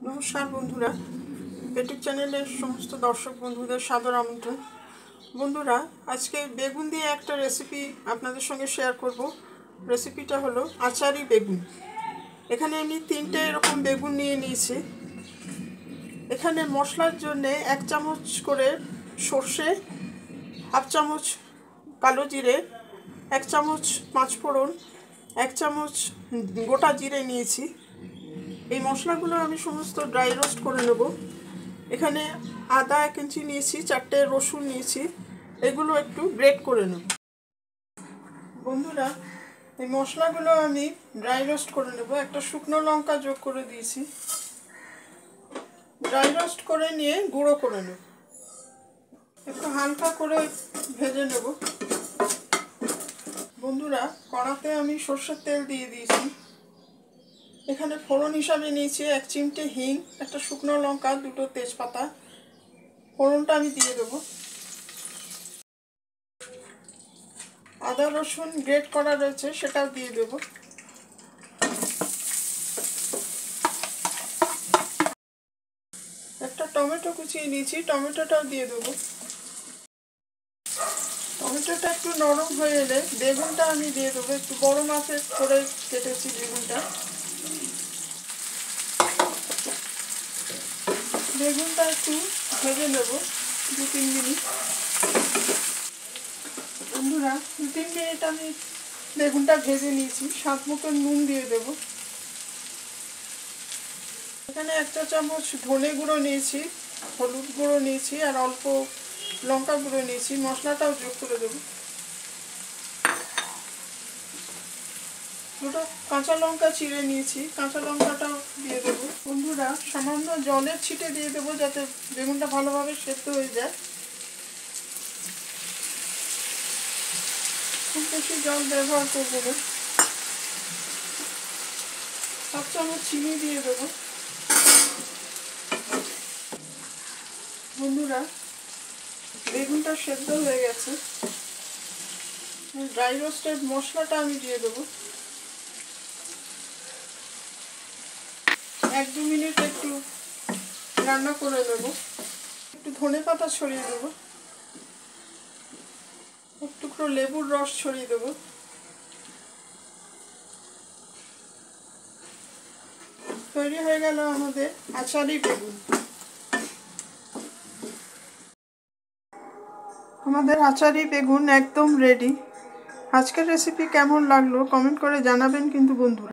নমস্কার বন্ধুরা, পেটিক চ্যানেলের সমস্ত দর্শক বন্ধুদের সাদর আমন্ত্রণ। বন্ধুরা, আজকে বেগুন দিয়ে একটা রেসিপি আপনাদের সঙ্গে শেয়ার করব। রেসিপিটা হলো আচারি বেগুন। এখানে আমি 3টে এরকম বেগুন নিয়ে নিয়েছি। এখানে মশলার জন্য 1 চামচ করে সর্ষে, হাফ চামচ কালো জিরে, 1 চামচ পাঁচফোড়ন, 1 চামচ গোটা জিরে নিয়েছি। এই মশলাগুলো আমি সমস্ত ড্রাই রোস্ট করে নেব। এখানে আদা 1 ইঞ্চি নিয়েছি, 4টে রসুন নিয়েছি, এগুলো একটু গ্রেট করে নেব। বন্ধুরা, এই মশলাগুলো আমি ড্রাই রোস্ট করে নেব। একটা শুকনো লঙ্কা যোগ করে দিয়েছি। ড্রাই রোস্ট করে নিয়ে গুঁড়ো করে নেব। একটু হালকা করে ভেজে নেব। বন্ধুরা, কড়াতে আমি সরষের তেল দিয়ে দিয়েছি। এখানে ফোড়ন হিসাবে নিয়েছি 1 চিমটে হিং, একটা শুকনো লঙ্কা, 2টো তেজপাতা। ফোড়নটা আমি দিয়ে দেবো। আদা রসুন গ্রেট করা রয়েছে, সেটাও দিয়ে দেবো। একটা টমেটো কুচিয়ে নিয়েছি, টমেটোটাও দিয়ে দেবো। টমেটোটা একটু নরম হয়ে এলে বেগুনটা আমি দিয়ে দেবো। একটু বড় মাপের করে কেটেছি বেগুনটা। বেগুনটা একটু ভেজে নেব 2-3 মিনিট। বন্ধুরা, 2-3 মিনিট আমি বেগুনটা ভেজে নিয়েছি। স্বাদ মতো নুন দিয়ে দেব। এখানে 1 চা চামচ ধনে গুঁড়ো নিয়েছি, হলুদ গুঁড়ো নিয়েছি, আর অল্প লঙ্কা গুঁড়ো নিয়েছি। মশলাটাও যোগ করে দেবো। 2টো কাঁচা লঙ্কা চিড়ে নিয়েছি, কাঁচা লঙ্কাটাও দিয়ে দেবো। বন্ধুরা, সামান্য জলের ছিটে দিয়ে দেবো যাতে বেগুনটা ভালোভাবে সেদ্ধ হয়ে যায়। খুব বেশি জল ব্যবহার করবো না। 1 চামচ চিনি দিয়ে দেবো। বন্ধুরা, বেগুনটা সেদ্ধ হয়ে গেছে। ড্রাই রোস্টেড মশলাটা আমি দিয়ে দেবো। 1-2 মিনিট একটু রান্না করে দেবো। একটু ধনে পাতা ছড়িয়ে দেবো। একটু লেবুর রস ছড়িয়ে দেবো। তৈরি হয়ে গেল আমাদের আচারি বেগুন। আমাদের আচারি বেগুন একদম রেডি। আজকের রেসিপি কেমন লাগলো কমেন্ট করে জানাবেন কিন্তু বন্ধুরা।